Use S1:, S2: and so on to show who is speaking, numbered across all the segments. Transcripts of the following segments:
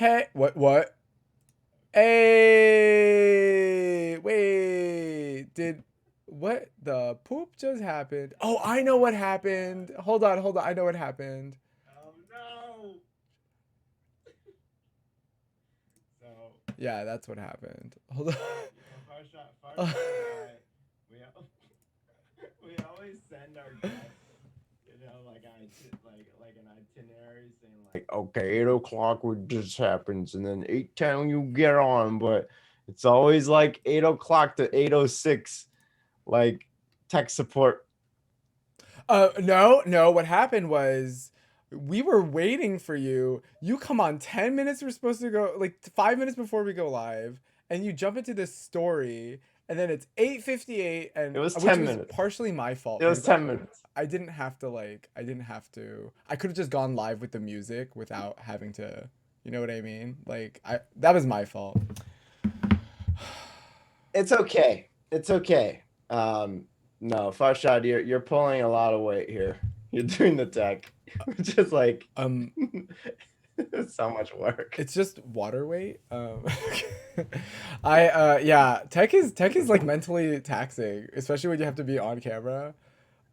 S1: Hey, what? Hey, wait, what the poop just happened? Oh, I know what happened. Hold on. I know what happened.
S2: Oh no! So,
S1: Yeah, that's what happened. Hold on.
S2: Farshad and I, we we always send our guests, like like an itinerary saying like, okay, 8 o'clock would just happens, and then 8:10 you get on, but it's always like 8 o'clock to 8:06, like tech support.
S1: No. What happened was we were waiting for you. You come on 10 minutes. We're supposed to go like 5 minutes before we go live, and you jump into this story, and then it's 8:58,
S2: It
S1: and
S2: was
S1: which
S2: 10
S1: was
S2: minutes.
S1: partially my fault
S2: It was
S1: because
S2: 10 minutes.
S1: I didn't have to I could have just gone live with the music without having to, you know what I mean? Like I that was my fault.
S2: It's okay. It's okay. No, Farshad, you're pulling a lot of weight here. You're doing the tech, which is like
S1: Um
S2: so much work.
S1: it's just water weight. I yeah, tech is like mentally taxing, especially when you have to be on camera.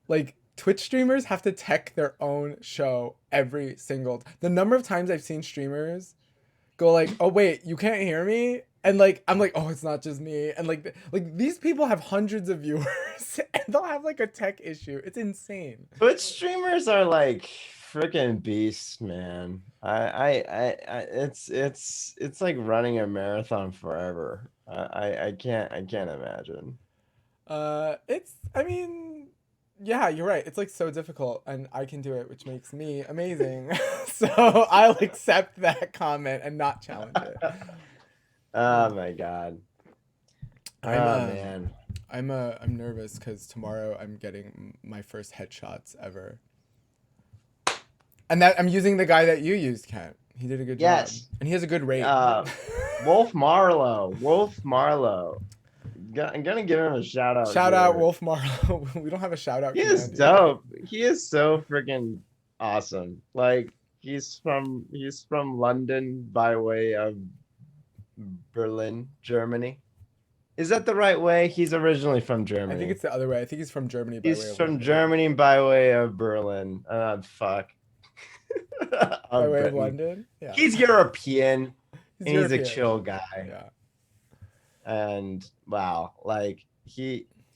S1: Like Twitch streamers have to tech their own show every single the number of times I've seen streamers go like, "Oh wait, you can't hear me?" And like I'm like, "Oh, it's not just me." And like these people have hundreds of viewers and they'll have like a tech issue. It's insane.
S2: Twitch streamers are like freaking beasts, man. It's like running a marathon forever. I can't imagine.
S1: It's I mean, yeah, you're right. It's like so difficult and I can do it, which makes me amazing. So I'll accept that comment and not challenge it.
S2: Oh my god.
S1: I'm
S2: Oh man.
S1: I'm nervous because tomorrow I'm getting my first headshots ever, and that I'm using the guy that you used, Kent. He did a good job,
S2: Yes.
S1: and he has a good rate.
S2: Uh, Wolf Marlowe. Wolf Marlowe. I'm gonna give him a shout out
S1: Shout out
S2: here.
S1: Wolf Marlowe. We don't have a shout out
S2: He is
S1: command yet.
S2: dope. He is so freaking awesome. Like he's from London by way of Berlin, Germany. Is that the right way? He's originally from
S1: I think
S2: Germany.
S1: it's the other way. I think he's from Germany by way
S2: He's
S1: of
S2: from
S1: London.
S2: Germany by way of Berlin. Fuck.
S1: By
S2: Of
S1: way of
S2: Britain.
S1: London, yeah.
S2: He's European
S1: He's
S2: and he's a
S1: European.
S2: chill guy.
S1: Yeah.
S2: And wow, like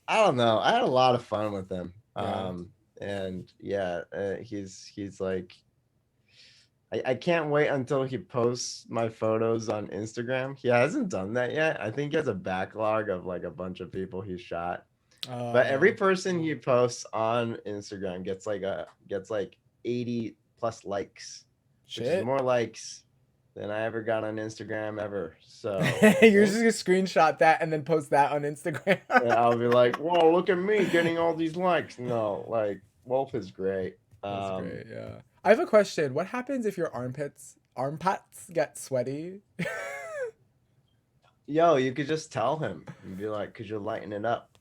S2: I don't know. I had a lot of fun with him.
S1: Yeah.
S2: And yeah, he's like I can't wait until he posts my photos on Instagram. He hasn't done that yet. I think he has a backlog of like a bunch of people he shot. But every
S1: Uh,
S2: person he posts on Instagram gets like 80 plus likes, which is
S1: shit.
S2: more likes than I ever got on Instagram ever. So
S1: You're
S2: Wolf,
S1: just gonna screenshot that and then post that on Instagram.
S2: I'll be like, whoa, look at me getting all these likes. No, like Wolf is great.
S1: That's great. Yeah. I have a question. What happens if your armpits get sweaty?
S2: Yo, you could just tell him and be like, could you lighten it up?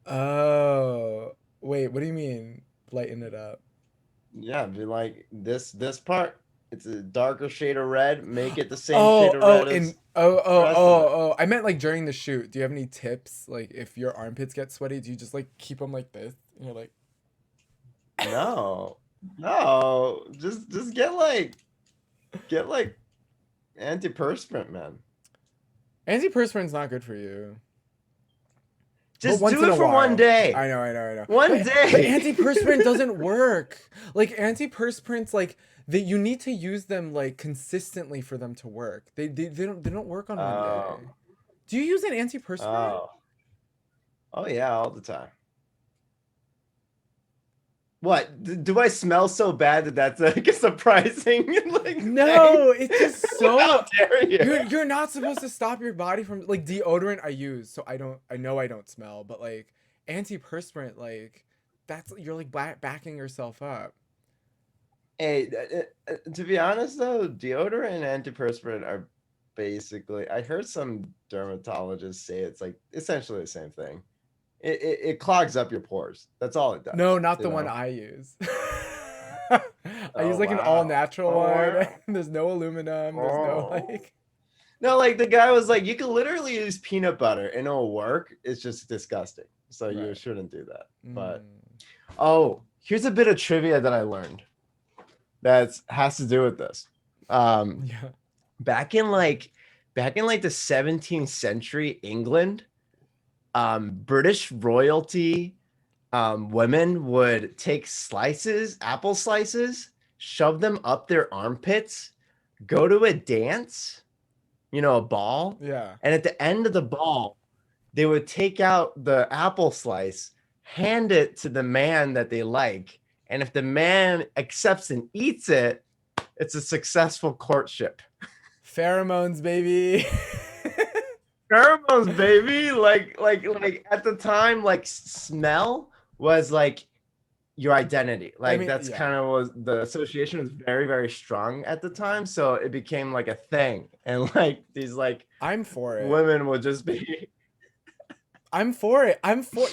S1: Oh, wait. What do you mean? Lighten it up.
S2: Yeah, be like this part. It's a darker shade of red. Make it the same shade
S1: Oh,
S2: of
S1: oh,
S2: red
S1: in
S2: as
S1: oh,
S2: the
S1: oh,
S2: rest of
S1: oh,
S2: it.
S1: oh. I meant like during the shoot. Do you have any tips? Like if your armpits get sweaty, do you just like keep them like this? And you're like,
S2: No, no, just get like antiperspirant, man.
S1: antiperspirant's not good for you. But
S2: Just
S1: once
S2: do
S1: in
S2: it
S1: a
S2: for one
S1: while.
S2: day.
S1: I know.
S2: One
S1: But
S2: day.
S1: antiperspirant doesn't work. Like antiperspirants, like you need to use them like consistently for them to work. They don't work on one
S2: Oh,
S1: day. Do you use an antiperspirant?
S2: oh, oh yeah, all the time. What? Do I smell so bad that that's like a surprising like thing?
S1: No, it's just
S2: How
S1: so
S2: dare you?
S1: you're not supposed to stop your body from like deodorant I use, so I know I don't smell, but like antiperspirant like that's you're like backing yourself up.
S2: Hey, to be honest though, deodorant and antiperspirant are basically. I heard some dermatologists say it's like essentially the same thing. It clogs up your pores. That's all it does.
S1: No, not
S2: You
S1: the one
S2: know.
S1: I use. I use
S2: Oh
S1: like an all
S2: wow.
S1: natural
S2: Oh
S1: one.
S2: wow.
S1: There's no aluminum. There's no
S2: Oh.
S1: like.
S2: No, like the guy was like, you can literally use peanut butter and it'll work. It's just disgusting. So you
S1: Right.
S2: shouldn't do that. But
S1: Mm.
S2: oh, here's a bit of trivia that I learned that has to do with this.
S1: Yeah.
S2: Back in like the 17th century England, British royalty women would take apple slices, shove them up their armpits, go to a dance, a ball,
S1: Yeah.
S2: and at the end of the ball, they would take out the apple slice, hand it to the man that they like, and if the man accepts and eats it, it's a successful courtship.
S1: Pheromones, baby.
S2: Pheromones, baby. Like at the time, like smell was like your identity.
S1: I
S2: Like
S1: mean,
S2: that's
S1: yeah.
S2: kind of was the association was very, very strong at the time. So it became like a thing. And like these like
S1: I'm for it.
S2: women would just be
S1: I'm for it.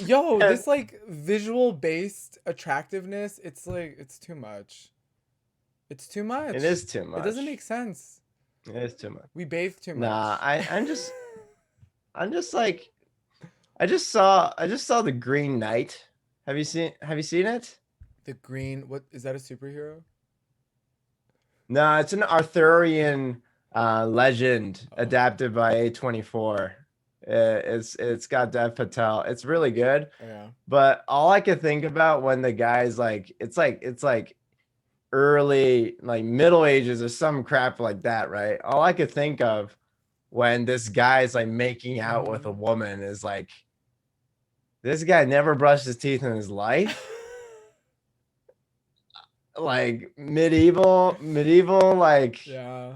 S1: Yo,
S2: and
S1: this like visual based attractiveness, it's like it's too much. It's too
S2: it
S1: much.
S2: is too
S1: It doesn't
S2: much.
S1: make sense.
S2: It is too much.
S1: We bathe too
S2: Nah,
S1: much.
S2: I'm just like I just saw the Green Knight. Have you seen it?
S1: The green, what is that, a superhero?
S2: No, it's an Arthurian legend
S1: Oh,
S2: adapted by A24. It's got Dev Patel. It's really good.
S1: yeah.
S2: But all I could think about when the guy's like, it's like early, like Middle Ages or some crap like that, right? All I could think of when this guy's like making out with a woman is like, this guy never brushed his teeth in his life. Like medieval,
S1: Yeah.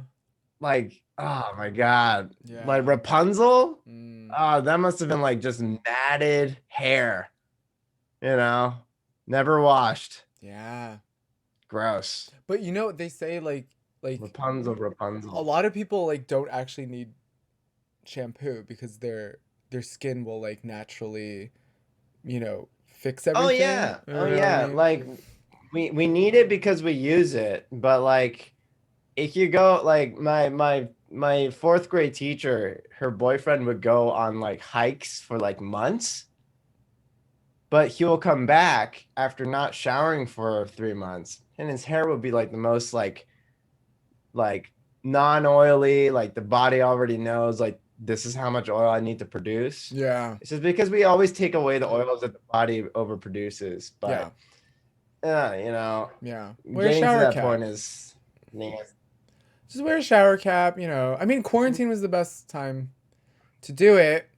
S2: like oh my god, like
S1: Yeah.
S2: Rapunzel.
S1: Mm,
S2: That must have been like just matted hair, you know, never washed.
S1: yeah.
S2: Gross.
S1: But you know, they say like
S2: Rapunzel,
S1: a
S2: Rapunzel.
S1: lot of people like don't actually need shampoo because their skin will like naturally, fix
S2: Oh
S1: everything.
S2: yeah,
S1: You
S2: oh
S1: know what I
S2: yeah.
S1: mean?
S2: Like we need it because we use it, but like if you go like my fourth grade teacher, her boyfriend would go on like hikes for like months, but he will come back after not showering for 3 months, and his hair would be like the most like non-oily, like the body already knows like this is how much oil I need to produce.
S1: Yeah.
S2: It's just because we always take away the oils that the body overproduces,
S1: Yeah.
S2: but you know,
S1: Yeah. Wear a
S2: getting to
S1: shower
S2: that
S1: cap.
S2: point is yeah.
S1: Just wear a shower cap, you know. I mean, quarantine was the best time to do it.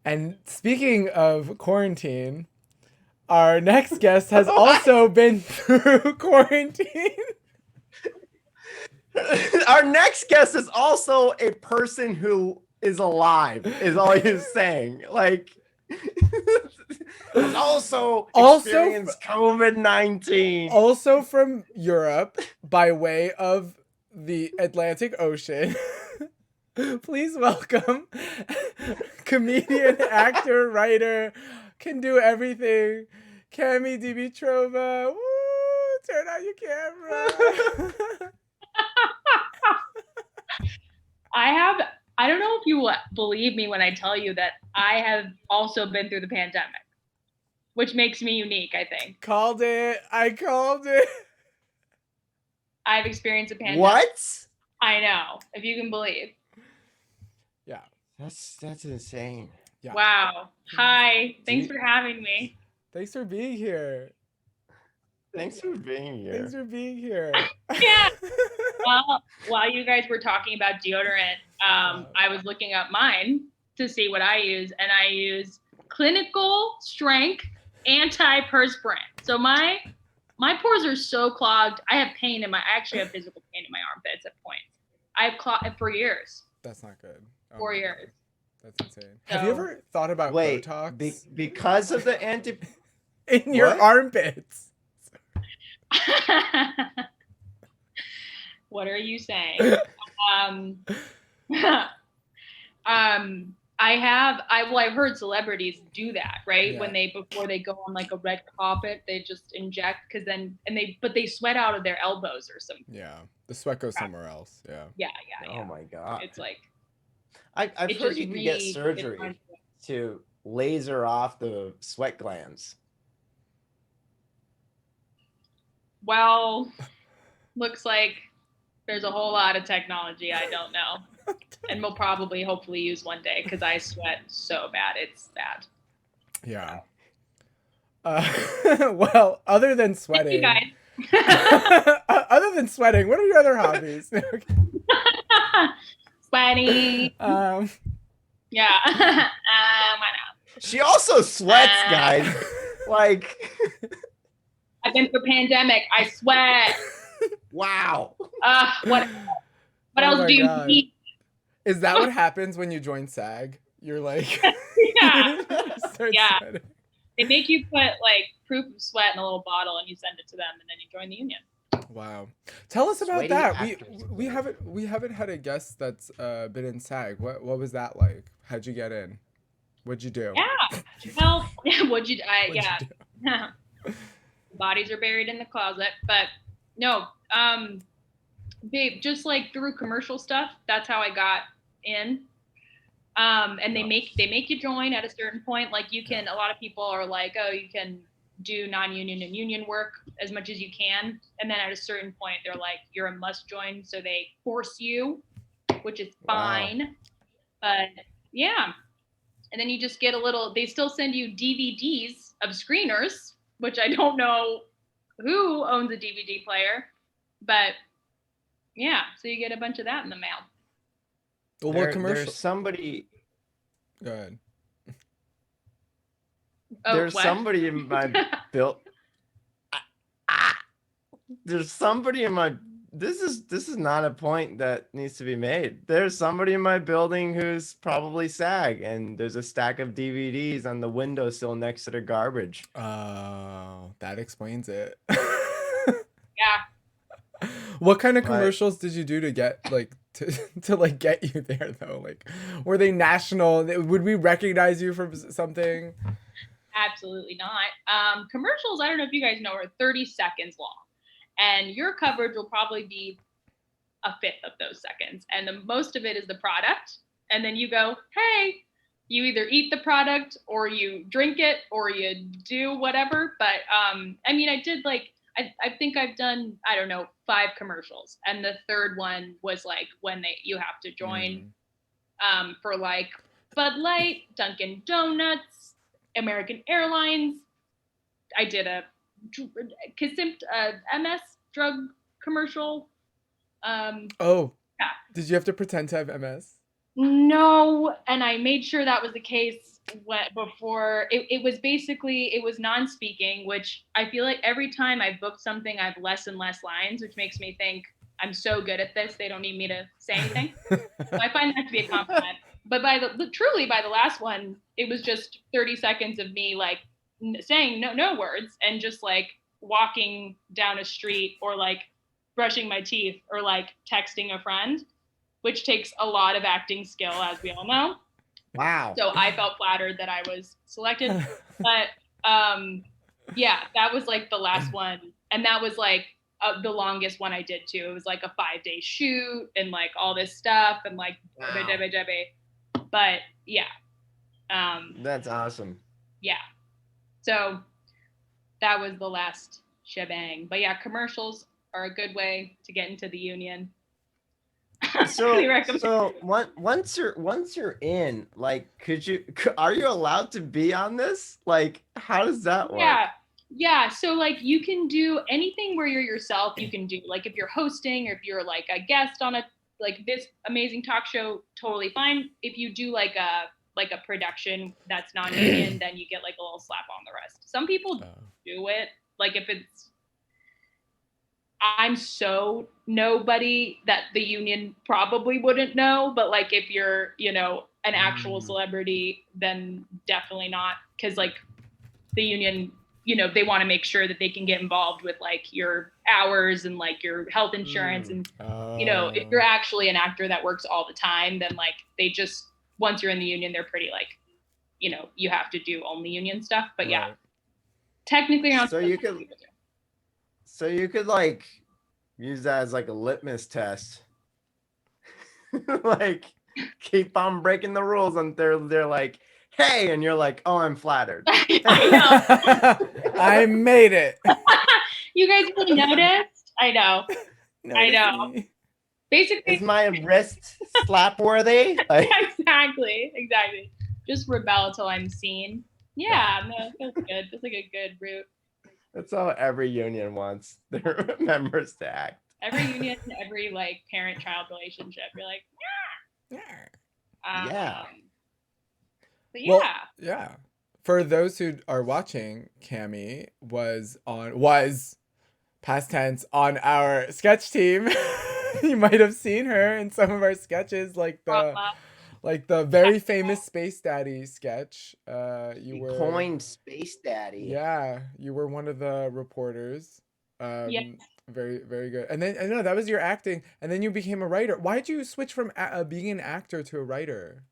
S1: And speaking of quarantine, our next guest has
S2: What?
S1: also been through quarantine.
S2: Our next guest is also a person who is alive, is all he's saying. Like, has also
S1: also,
S2: experienced COVID-19.
S1: also from Europe by way of the Atlantic Ocean. Please welcome comedian, actor, writer, can do everything, Cami Dimitrova. Woo! Turn on your camera.
S3: I don't know if you will believe me when I tell you that I have also been through the pandemic, which makes me unique, I think.
S1: Called it. I called it.
S3: I've experienced a pandemic.
S2: What?
S3: I know, if you can believe.
S1: Yeah.
S2: That's insane.
S1: Yeah.
S3: Wow. Hi. Thanks
S2: you-
S3: for having me.
S1: Thanks for being here.
S2: Thanks for being here.
S1: Thanks for being here.
S3: Yeah. Well, while you guys were talking about deodorant, I was looking up mine to see what I use, and I use clinical strength antiperspirant. So my pores are so clogged. I have pain I actually have physical pain in my armpits at points. I've clogged for years.
S1: That's not good. Oh
S3: 4
S1: my
S3: years.
S1: God. That's insane. Have you ever thought about
S2: Wait,
S1: Botox
S2: because of the anti
S1: in your
S2: What?
S1: armpits?
S3: What are you saying? I I've heard celebrities do that, right?
S1: Yeah.
S3: When before they go on like a red carpet, they just inject but they sweat out of their elbows or something.
S1: Yeah. The sweat goes somewhere else. Yeah.
S3: Yeah.
S2: Oh my God.
S3: It's like
S2: I've
S3: it
S2: heard
S3: just
S2: you can get
S3: really
S2: surgery to laser off the sweat glands.
S3: Well, looks like there's a whole lot of technology I don't know. And we'll probably hopefully use one day because I sweat so bad. It's bad.
S1: Yeah. Well, other than
S3: Thank you
S1: sweating,
S3: guys.
S1: other than sweating, what are your other hobbies?
S3: Sweating. Yeah. Why not?
S2: She also sweats, guys. Like,
S3: I've been through a pandemic. I sweat.
S2: wow.
S3: What
S1: Oh
S3: else
S1: my
S3: do you
S1: God.
S3: need?
S1: Is that what happens when you join SAG? You're like,
S3: Yeah.
S1: you start
S3: Yeah.
S1: sweating.
S3: They make you put like proof of sweat in a little bottle and you send it to them and then you join the union.
S1: Wow. Tell us about
S2: Sweaty
S1: that.
S2: actors.
S1: We haven't had a guest that's been in SAG. What was that like? How'd you get in? What'd you do?
S3: Yeah. Well, what'd you
S1: What'd
S3: yeah.
S1: you do?
S3: Bodies are buried in the closet. But no, babe, just like through commercial stuff, that's how I got in. And they make you join at a certain point. Like you can, a lot of people are like, oh, you can do non-union and union work as much as you can. And then at a certain point, they're like, you're a must join. So they force you, which is fine. But yeah. And then you just get they still send you DVDs of screeners, which I don't know who owns a DVD player, but yeah. So you get a bunch of that in the mail.
S1: Well, what commercial?
S2: There's somebody.
S1: Go ahead.
S3: Oh,
S2: There's
S3: what?
S2: somebody in my build. There's somebody in my. This is not a point that needs to be made. There's somebody in my building who's probably SAG, and there's a stack of DVDs on the windowsill next to the garbage.
S1: Oh, that explains it.
S3: Yeah.
S1: What kind of commercials did you do to get like to like get you there though? Like, were they national? Would we recognize you from something?
S3: Absolutely not. Commercials, I don't know if you guys know, are 30 seconds long. And your coverage will probably be a fifth of those seconds. And the most of it is the product. And then you go, hey, you either eat the product or you drink it or you do whatever. But I mean, I did like, I think I've done, I don't know, 5 commercials. And the third one was like when you have to join for like Bud Light, Dunkin' Donuts, American Airlines. I did a MS drug commercial.
S1: Yeah. Did you have to pretend to have MS?
S3: No, and I made sure that was the case before. It was non-speaking, which I feel like every time I booked something, I have less and less lines, which makes me think I'm so good at this, they don't need me to say anything. So I find that to be a compliment. But truly by the last one, it was just 30 seconds of me like saying no words and just like walking down a street or like brushing my teeth or like texting a friend, which takes a lot of acting skill, as we all know.
S2: Wow.
S3: So I felt flattered that I was selected. But yeah, that was like the last one. And that was like the longest one I did too. It was like a 5-day shoot and like all this stuff and like,
S2: wow.
S3: But yeah.
S2: That's awesome.
S3: Yeah. So that was the last shebang. But yeah, commercials are a good way to get into the union.
S2: So once you're in, like, are you allowed to be on this? Like, how does that work?
S3: Yeah. So like you can do anything where you're yourself. You can do like if you're hosting or if you're like a guest on this amazing talk show, totally fine. If you do like a production that's non-union, then you get like a little slap on the wrist. Some people do it. Like if I'm so nobody that the union probably wouldn't know, but like if you're, an actual celebrity, then definitely not. Cause like the union, they want to make sure that they can get involved with like your hours and like your health insurance. And, if you're actually an actor that works all the time, then like they just once you're in the union, they're pretty like, you know, you have to do only union stuff. But yeah,
S1: Right.
S3: technically you're not
S2: So you could like use that as like a litmus test. Like keep on breaking the rules and they're like, hey, and you're like, oh, I'm flattered.
S3: I know.
S1: I made it.
S3: You guys really noticed? I know. I know.
S1: Notice me.
S3: Basically,
S2: Is my wrist slap worthy? Like,
S3: exactly. Just rebel till I'm seen. Yeah, no, it feels good. Feels like a good route.
S2: that's how every union wants their members to act.
S3: Every union, every like parent-child relationship, you're like,
S1: Yeah.
S2: Yeah.
S3: But
S1: Well,
S3: yeah,
S1: yeah. For those who are watching, Cami was past tense on our sketch team. You might have seen her in some of our sketches, like the very famous Space Daddy sketch. You were
S2: coined Space Daddy.
S1: Yeah, you were one of the reporters.
S3: Yes.
S1: Very, very good. And then I know that was your acting, and then you became a writer. Why did you switch from being an actor to a writer?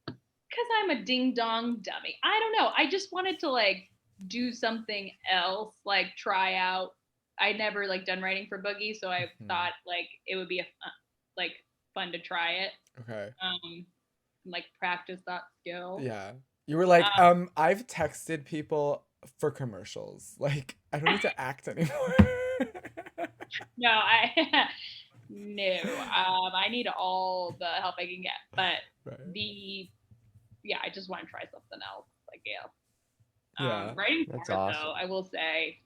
S3: Because I'm a ding dong dummy. I don't know. I just wanted to like do something else, like try out. I'd never like done writing for Boogie, so I thought like it would be like fun to try it.
S1: Okay.
S3: Like practice that skill.
S1: Yeah. You were like, I've texted people for commercials. Like, I don't need to act anymore.
S3: No, I need all the help I can get. But
S1: Right.
S3: I just want to try something else. Like,
S1: Yeah.
S3: Writing's
S2: That's
S3: hard,
S2: awesome.
S3: though. I will say,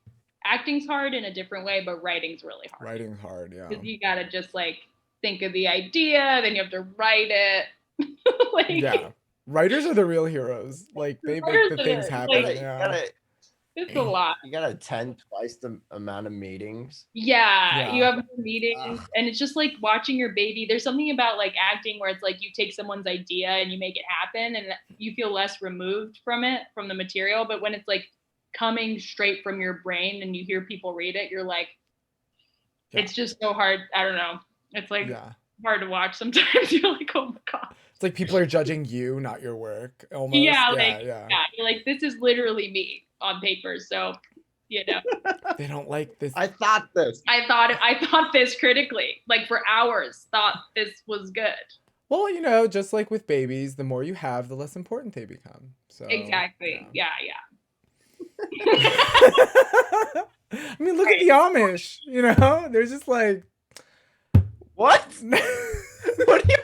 S3: acting's hard in a different way, but writing's really hard.
S1: Writing's hard, yeah.
S3: Because you gotta just like think of the idea, then you have to write it. Like,
S1: yeah. Writers are the real heroes. Like, they make the things happen.
S3: Like,
S1: yeah.
S3: It's a lot.
S2: You gotta attend twice the amount of meetings.
S3: Yeah, you
S1: Yeah.
S3: have meetings, and it's just like watching your baby. There's something about like acting where it's like you take someone's idea and you make it happen, and you feel less removed from the material. But when it's like coming straight from your brain and you hear people read it, you're like, it's just so hard. I don't know. It's like hard to watch sometimes. You're like, oh my god.
S1: It's like people are judging you, not your work. Almost.
S3: Yeah, You're like, this is literally me on paper. So, you know.
S1: They don't like this.
S2: I thought this.
S3: I thought this critically, like for hours, thought this was good.
S1: Well, you know, just like with babies, the more you have, the less important they become. So
S3: exactly. Yeah.
S1: I mean, look at the Amish, you know? They're just like,
S2: what? What do you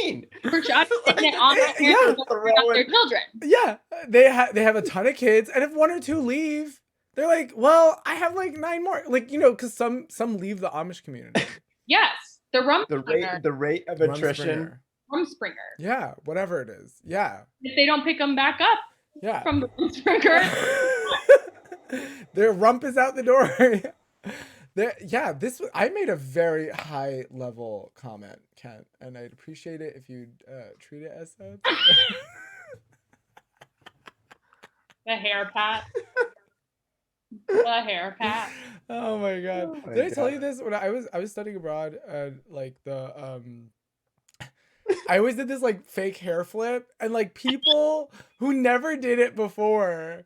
S2: mean?
S3: Farshad sitting it on their children.
S1: Yeah, they have a ton of kids, and if one or two leave, they're like, well, I have like 9 more. Like, you know, because some leave the Amish community.
S3: Yes,
S2: the rate of attrition.
S3: Rumspringer.
S1: Yeah, whatever it is. Yeah.
S3: If they don't pick them back up.
S1: Yeah.
S3: From the Rumspringer.
S1: Their rump is out the door. I made a very high level comment, Kent, and I'd appreciate it if you'd treat it as such.
S3: The hair pat. The hair pat.
S1: Oh my god!
S2: Oh my
S1: Did I tell
S2: God.
S1: you this when I was studying abroad? Like I always did this like fake hair flip, and like people who never did it before,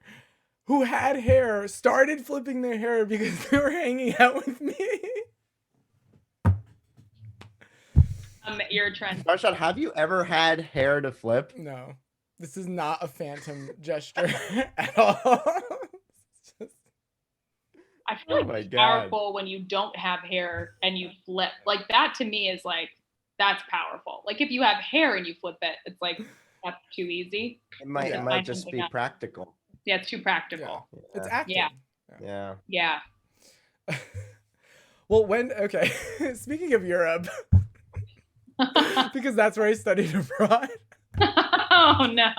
S1: who had hair, started flipping their hair because they were hanging out with me.
S3: You're a trend.
S2: Farshad, have you ever had hair to flip?
S1: No, this is not a phantom gesture at all.
S3: I feel like it's powerful when you don't have hair and you flip. Like that to me is like, that's powerful. Like if you have hair and you flip it, it's like, that's too easy.
S2: It might just be practical.
S3: Yeah, it's too practical.
S1: Yeah. It's acting.
S2: Yeah.
S1: Well, okay. Speaking of Europe, because that's where I studied abroad.
S3: Oh no.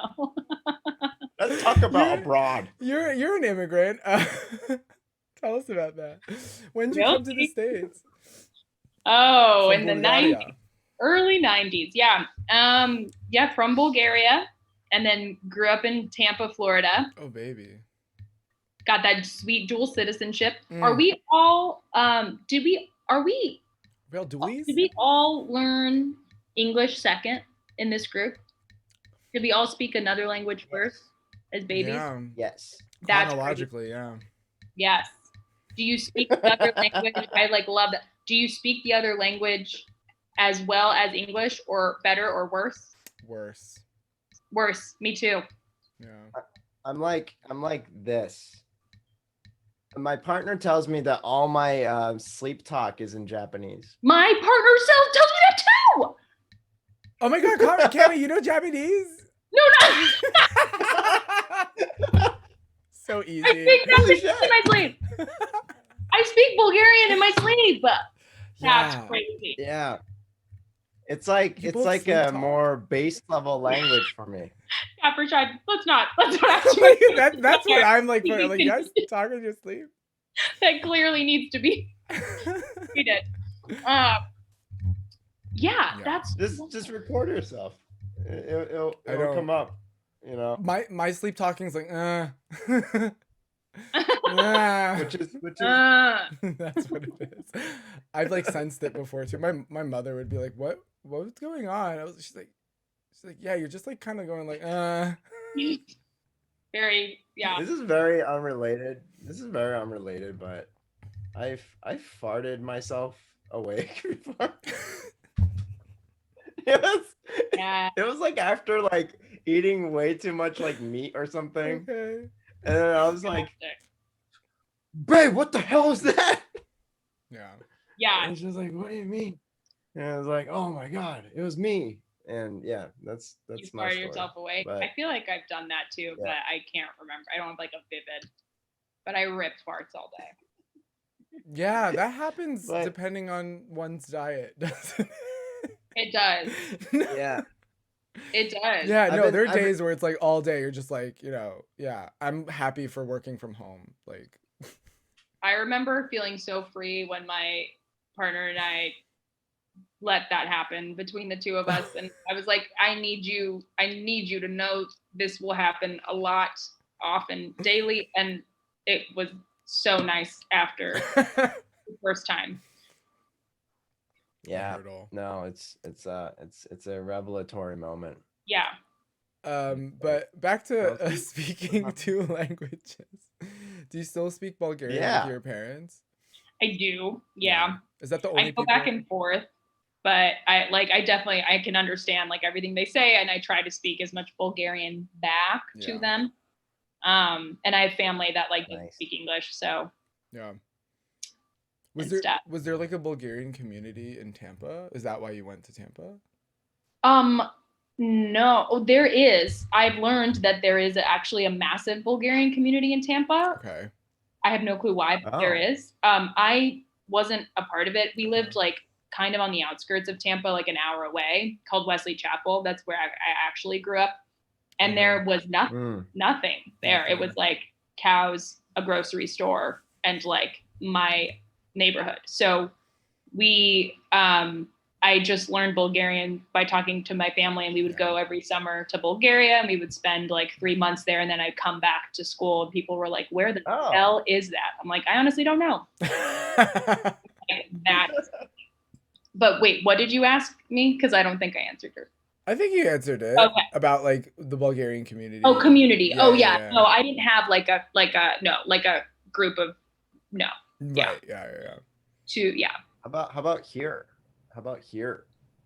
S2: Let's talk about abroad.
S1: You're an immigrant. Tell us about that. When did you come to the States?
S3: Oh, in the early 90s. Yeah. From Bulgaria, and then grew up in Tampa, Florida.
S1: Oh, baby.
S3: Got that sweet dual citizenship. Are we all did we
S1: Real dualies?
S3: Did we all learn English second in this group? Did we all speak another language first as babies?
S1: Yeah.
S2: Yes.
S3: That's
S1: Chronologically, yeah.
S3: Yes. Do you speak the other language? I like love that. Do you speak the other language as well as English, or better or worse?
S1: Worse.
S3: Worse. Me too.
S1: Yeah.
S2: I'm like this. My partner tells me that all my sleep talk is in Japanese.
S3: My partner self tells me that too.
S1: Oh my God, Cammy, you know Japanese?
S3: No, no.
S1: So
S3: I
S1: easy.
S3: speak
S2: Holy
S3: Japanese
S2: shit.
S3: in my sleep. I speak Bulgarian in my sleep. That's
S1: Yeah.
S3: crazy.
S2: Yeah. It's like
S1: You both sleep
S2: a
S1: talk.
S2: more base level language for me.
S3: Yeah, Farshad, let's not actually.
S1: That's what I'm like. You guys talk in your sleep.
S3: That clearly needs to be treated. Yeah, that's
S2: Just record yourself. It'll
S1: don't-
S2: come up. You know.
S1: My sleep talking's like
S2: Which is
S1: that's what it is. I've like sensed it before too. My mother would be like, what's going on? She's like, yeah, you're just like kind of going like
S3: very, yeah.
S2: This is very unrelated. But I farted myself awake before. It was like after like eating way too much like meat or something.
S1: Okay.
S2: And then I was like, babe, what the hell is that?
S3: Yeah.
S2: And she was like, what do you mean? And I was like, oh my God, it was me. And yeah, that's
S3: you
S2: my
S3: fart
S2: story.
S3: yourself awake.
S2: But,
S3: I feel like I've done that too, but I can't remember. I don't have like a vivid, but I rip farts all day.
S1: Yeah, that happens depending on one's diet, doesn't
S3: it? Does.
S2: Yeah.
S3: It does.
S1: Yeah, no, there are days where it's like all day you're just like, yeah, I'm happy for working from home. Like
S3: I remember feeling so free when my partner and I let that happen between the two of us, and I was like, I need you to know this will happen a lot, often, daily, and it was so nice after the first time.
S2: Yeah. No, it's a revelatory moment.
S3: Yeah.
S1: But back to speaking two languages. Do you still speak Bulgarian with your parents?
S3: I do. Yeah.
S1: Is that the only?
S3: I go back and forth, but I can understand like everything they say, and I try to speak as much Bulgarian back to them. And I have family that doesn't speak English, so
S1: yeah. Was there like a Bulgarian community in Tampa? Is that why you went to Tampa?
S3: No, there is. I've learned that there is actually a massive Bulgarian community in Tampa.
S1: Okay.
S3: I have no clue why, but there is. I wasn't a part of it. We lived like kind of on the outskirts of Tampa, like an hour away, called Wesley Chapel. That's where I actually grew up. And there was nothing there. It was like cows, a grocery store, and like my neighborhood. So I just learned Bulgarian by talking to my family, and we would go every summer to Bulgaria, and we would spend like 3 months there, and then I'd come back to school, and people were like, where the hell is that? I'm like, I honestly don't know. But wait, what did you ask me? Because I don't think I answered her.
S1: I think you answered it. About like the Bulgarian community.
S3: Oh, community. Yeah. No, I didn't have like a group of
S1: Right. Yeah.
S2: How about here?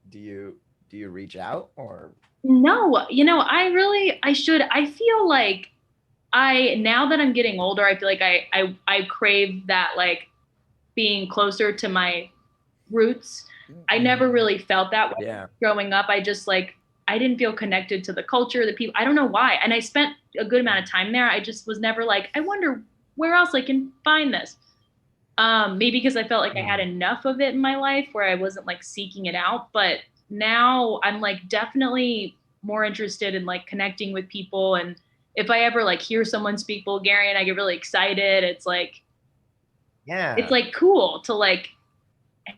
S2: Do you reach out or?
S3: No, I should. I feel like now that I'm getting older, I feel like I crave that, like being closer to my roots. I never really felt that way growing up. I just I didn't feel connected to the culture, the people. I don't know why. And I spent a good amount of time there. I just was never like, I wonder where else I can find this. Maybe because I felt like I had enough of it in my life where I wasn't like seeking it out. But now I'm like definitely more interested in like connecting with people. And if I ever like hear someone speak Bulgarian, I get really excited. It's like, it's like cool to like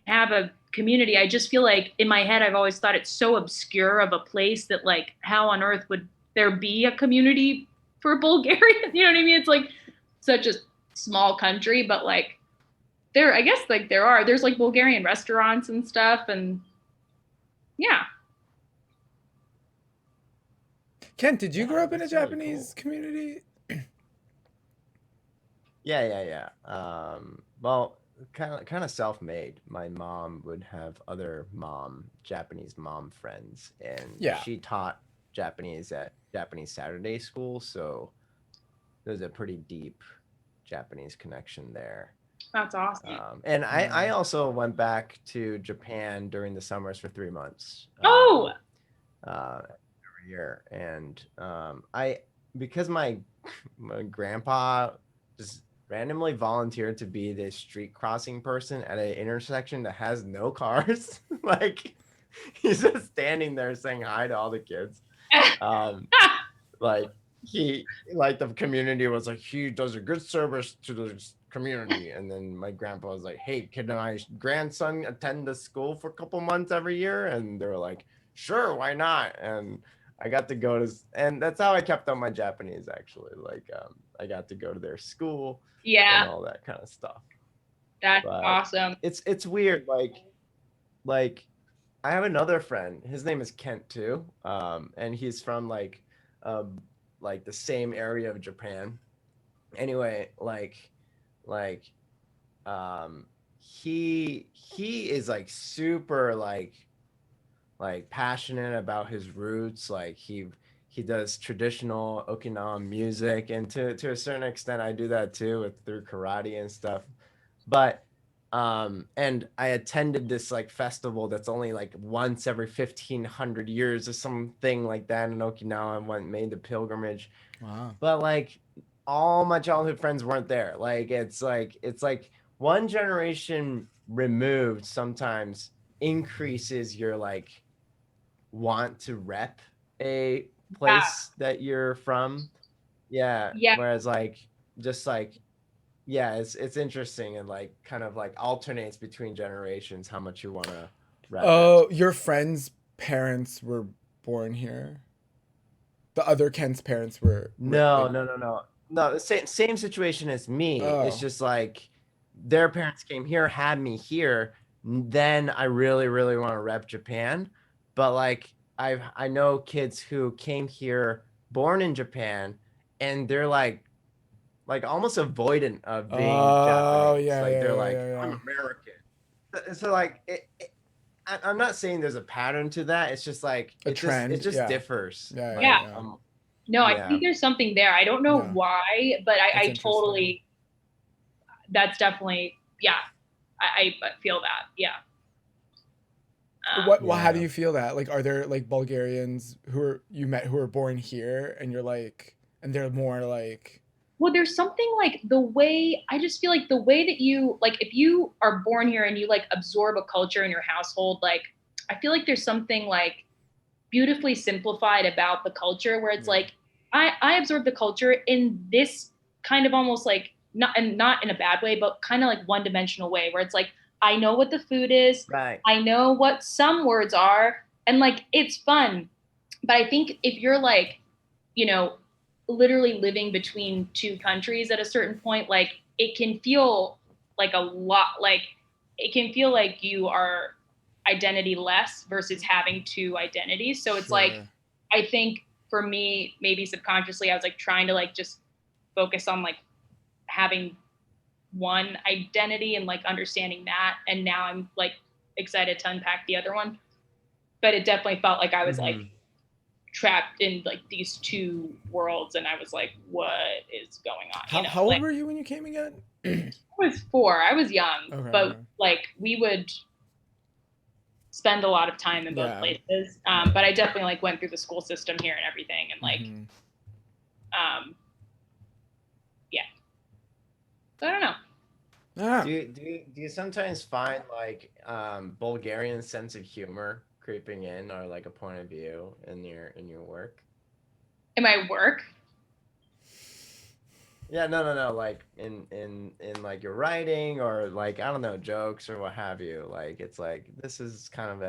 S3: have a community. I just feel like in my head, I've always thought it's so obscure of a place that like, how on earth would there be a community for Bulgarian? You know what I mean? It's like such a small country, but like I guess like there's like Bulgarian restaurants and stuff. And yeah.
S1: Kent, did you
S2: Yeah,
S1: grow up in a
S2: that's really
S1: Japanese
S2: cool.
S1: community?
S2: Yeah. Well, kind of self-made. My mom would have other Japanese mom friends, and
S1: Yeah.
S2: she taught Japanese at Japanese Saturday school, so there's a pretty deep Japanese connection there.
S3: That's awesome.
S2: And I
S1: Yeah.
S2: also went back to Japan during the summers for 3 months.
S3: Oh,
S2: Every year, and I because my grandpa just randomly volunteered to be this street crossing person at an intersection that has no cars. Like he's just standing there saying hi to all the kids. Um, like he like the community was like he does a good service to the community, and then my grandpa was like, hey, can my grandson attend the school for a couple months every year? And they were like, sure, why not? And I got to go to, and that's how I kept up my Japanese, actually. Like I got to go to their school and
S3: yeah,
S2: all that kind of stuff.
S3: that's
S2: But
S3: awesome.
S2: it's weird, like I have another friend. His name is Kent too. And he's from um like the same area of Japan. Anyway, like he is like super like passionate about his roots. Like he does traditional Okinawan music, and to a certain extent I do that too with through karate and stuff. But and I attended this like festival that's only like once every 1500 years or something like that in Okinawa, and went made the pilgrimage.
S1: Wow.
S2: But like all my childhood friends weren't there. Like it's like one generation removed sometimes increases your like want to rep a
S3: Yeah,
S2: place that you're from. Yeah,
S3: yeah,
S2: whereas like just like yeah, it's interesting, and like kind of like alternates between generations how much you want to rep it.
S1: Oh, your friend's parents were born here. The other Kent's parents were
S2: No,
S1: like.
S2: no, no, no. No, the same situation as me. It's
S1: Oh.
S2: just like their parents came here, had me here. Then I really, really want to rep Japan. But like I know kids who came here born in Japan, and they're like almost avoidant of being
S1: Oh
S2: Japanese.
S1: yeah
S2: Like
S1: yeah
S2: they're
S1: yeah
S2: like,
S1: yeah
S2: I'm
S1: yeah.
S2: American. So like I'm not saying there's a pattern to that. It's just like
S1: A
S2: it
S1: trend.
S2: just
S1: Yeah.
S2: differs.
S1: Yeah yeah
S3: yeah.
S2: Like
S1: yeah
S3: No, I
S2: yeah.
S3: think there's something there. I don't know
S1: yeah.
S3: why, but
S1: That's
S3: I
S1: interesting.
S3: totally, that's definitely, yeah, I feel that. Yeah.
S1: What? Well, how do
S2: Yeah.
S1: you feel that? Like, are there like Bulgarians who are you met who are born here, and you're like, and they're more like,
S3: Well, there's something like the way I just feel like the way that you like if you are born here and you like absorb a culture in your household, like I feel like there's something like beautifully simplified about the culture where it's
S1: yeah.
S3: like I absorb the culture in this kind of almost like not in a bad way, but kind of like one dimensional way where it's like I know what the food is,
S2: Right.
S3: I know what some words are, and like it's fun. But I think if you're like, you know, literally living between two countries at a certain point, like it can feel like a lot like it can feel like you are identity less versus having two identities. So it's like
S1: Sure.
S3: I think for me, maybe subconsciously, I was like trying to like just focus on like having one identity and like understanding that. And now I'm like excited to unpack the other one. But it definitely felt like I was like
S2: Hmm.
S3: trapped in like these two worlds and I was like, what is going on? You know,
S1: How old
S3: like
S1: were you when you came again?
S3: I was 4, I was young,
S1: Okay.
S3: but
S1: Okay.
S3: like we would spend a lot of time in both
S1: Yeah.
S3: places.
S1: Yeah.
S3: But I definitely like went through the school system here and everything. And like,
S1: Mm-hmm.
S3: um, yeah, so I don't know.
S1: Ah.
S2: Do you sometimes find like Bulgarian sense of humor creeping in, or like a point of view in your work?
S3: In my work,
S2: Yeah, no. Like in like your writing, or like I don't know, jokes or what have you. Like it's like this is kind of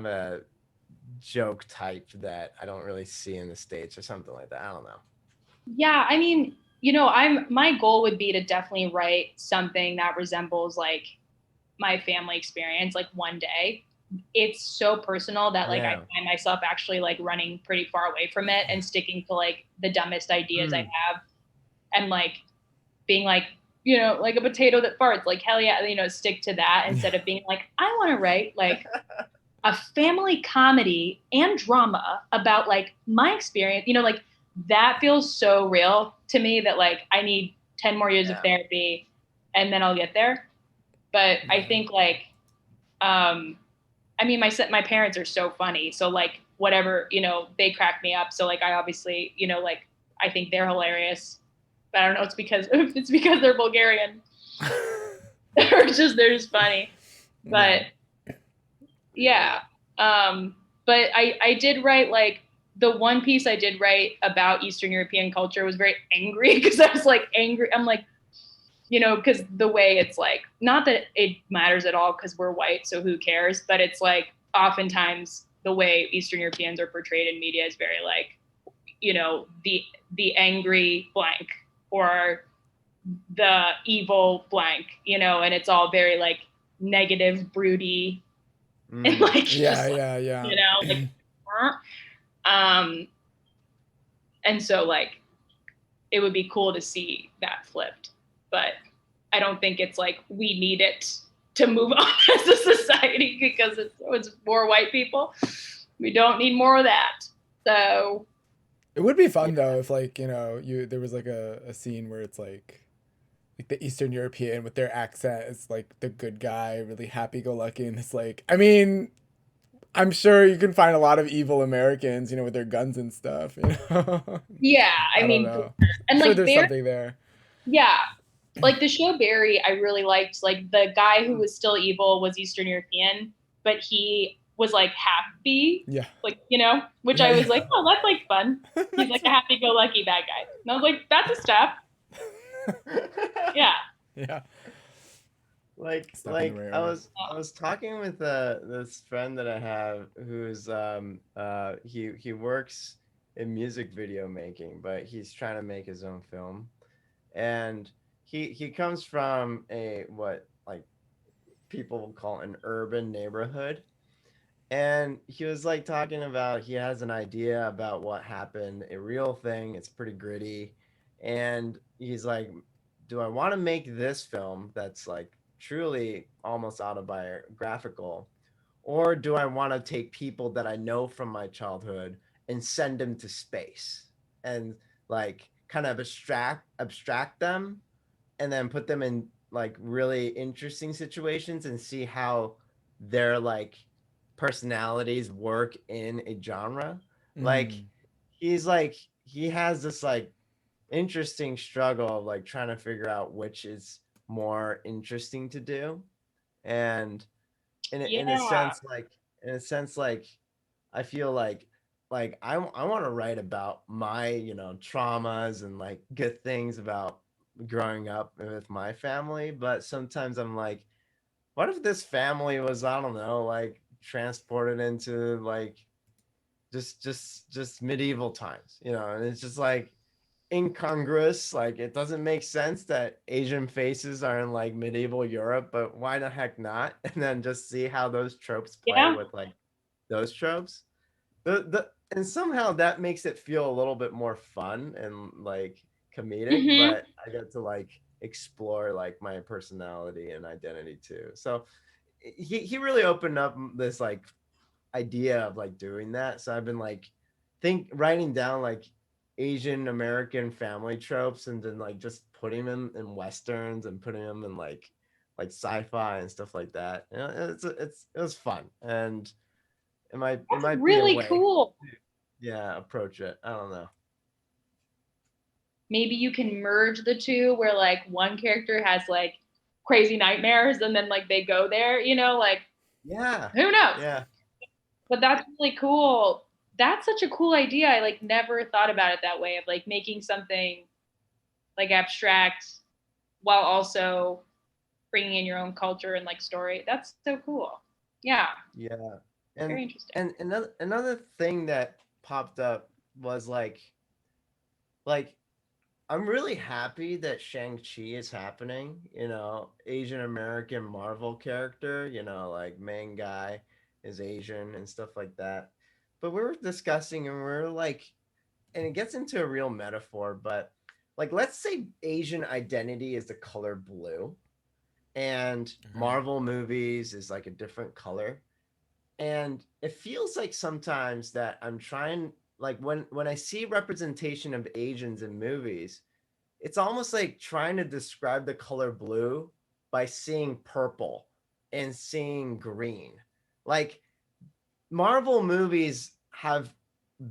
S2: a joke type that I don't really see in the States or something like that. I don't know.
S3: yeah, I mean, you know, my goal would be to definitely write something that resembles like my family experience like one day. it's so personal that like I
S2: Yeah.
S3: find myself actually like running pretty far away from it and sticking to like the dumbest ideas I have, and like being like, like a potato that farts, like hell yeah, stick to that instead of being like, I want to write like a family comedy and drama about like my experience, like that feels so real to me that like I need 10 more years of
S2: Yeah.
S3: therapy and then I'll get there. But I think like, I mean, my parents are so funny. So like whatever, they crack me up. So like I obviously, like I think they're hilarious. But I don't know, it's because they're Bulgarian. They're just funny. But yeah. But I did write like the one piece I did write about Eastern European culture was very angry because I was like angry. I'm like, because the way it's like, not that it matters at all because we're white, so who cares? But it's like oftentimes the way Eastern Europeans are portrayed in media is very like, the angry blank or the evil blank, and it's all very like negative, broody, and like
S1: Yeah,
S3: just like,
S1: yeah, yeah.
S3: like, um, and so like it would be cool to see that flipped, but I don't think it's like we need it to move on as a society because it's more white people. We don't need more of that. So
S1: It would be fun
S2: Yeah.
S1: though if like, there was like a scene where it's like the Eastern European with their accent is like the good guy, really happy go lucky, and it's like, I mean, I'm sure you can find a lot of evil Americans, with their guns and stuff,
S3: yeah, I
S1: I don't
S3: mean,
S1: know. I'm
S3: and
S1: sure
S3: like
S1: there's
S3: Barry,
S1: something there.
S3: yeah, like the show Barry, I really liked. Like the guy who was still evil was Eastern European, but he was like happy,
S1: Yeah.
S3: like which
S1: Yeah,
S3: I was
S1: yeah.
S3: like, oh, that's like fun. He's like a happy-go-lucky bad guy, and I was like, that's a step. Yeah.
S1: Yeah. Step in the
S2: Like
S1: right
S2: I
S1: order.
S2: was I was talking with this friend that I have who's he works in music video making, but he's trying to make his own film. And he comes from a what like people will call an urban neighborhood. And he was like talking about he has an idea about what happened, a real thing. It's pretty gritty. And he's like, do I want to make this film that's like truly almost autobiographical? Or do I want to take people that I know from my childhood and send them to space and like kind of abstract them and then put them in like really interesting situations and see how their like personalities work in a genre. Like
S1: Mm.
S2: he has this like interesting struggle of like trying to figure out which is more interesting to do. And in a
S3: Yeah.
S2: sense like I feel like I want to write about my traumas and like good things about growing up with my family, but sometimes I'm like, what if this family was, I don't know, like transported into like just medieval times, and it's just like incongruous. Like it doesn't make sense that Asian faces are in like medieval Europe, but why the heck not? And then just see how those tropes play
S3: Yeah.
S2: with like those tropes. The and somehow that makes it feel a little bit more fun and like comedic,
S3: Hmm.
S2: but I get to like explore like my personality and identity too. So he really opened up this like idea of like doing that. So I've been like writing down like Asian American family tropes and then like just putting them in westerns and putting them in like sci-fi and stuff like that. It was fun, and it
S3: That's
S2: might be a
S3: really
S2: way,
S3: cool.
S2: yeah, approach it. I don't know.
S3: Maybe you can merge the two where like one character has like crazy nightmares and then like they go there, like
S2: Yeah,
S3: who knows?
S2: yeah,
S3: But that's really cool. That's such a cool idea. I like never thought about it that way of like making something like abstract while also bringing in your own culture and like story. That's so cool. Yeah,
S2: yeah. And
S3: very interesting.
S2: another thing that popped up was like I'm really happy that Shang-Chi is happening, Asian American Marvel character, like main guy. is Asian and stuff like that. But we were discussing and we are like, and it gets into a real metaphor, but like let's say Asian identity is the color blue and Marvel movies is like a different color. And it feels like sometimes that I'm trying like when I see representation of Asians in movies, it's almost like trying to describe the color blue by seeing purple and seeing green. Like Marvel movies have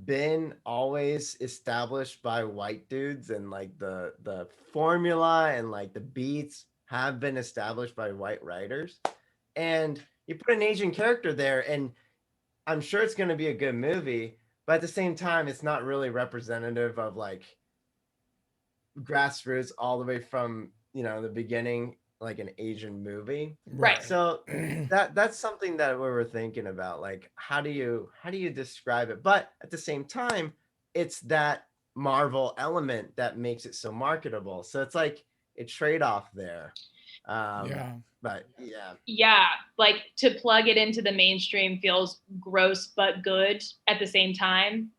S2: been always established by white dudes and like the formula and like the beats have been established by white writers. And you put an Asian character there and I'm sure it's going to be a good movie, but at the same time it's not really representative of like grassroots all the way from the beginning, like an Asian movie.
S3: Right.
S2: So that's something that we were thinking about, like how do you describe it, but at the same time it's that Marvel element that makes it so marketable, so it's like a trade-off there. But
S3: yeah, like to plug it into the mainstream feels gross but good at the same time.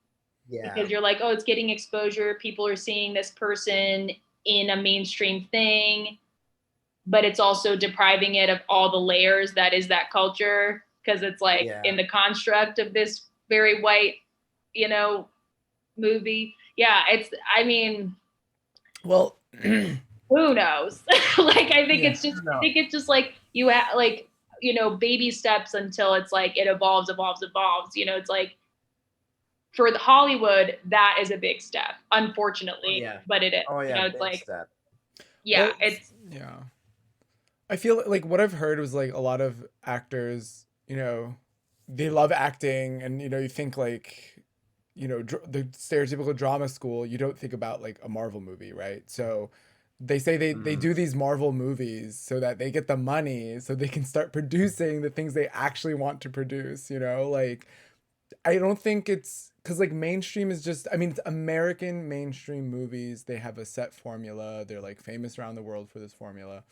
S3: Because you're like, oh, it's getting exposure. People are seeing this person in a mainstream thing, but it's also depriving it of all the layers that is that culture. Because it's like in the construct of this very white, movie. Yeah, I mean,
S1: well,
S3: who knows? Like, I think it's just like you have like, baby steps until it's like it evolves. It's like, for the Hollywood, that is a big step, unfortunately. But it is. It's like,
S2: step.
S1: I feel like what I've heard was like a lot of actors, they love acting, and you think like, the stereotypical drama school. You don't think about like a Marvel movie, right? So they say they do these Marvel movies so that they get the money, so they can start producing the things they actually want to produce. Like I don't think it's. Because like mainstream is just, I mean, it's American mainstream movies. They have a set formula. They're like famous around the world for this formula.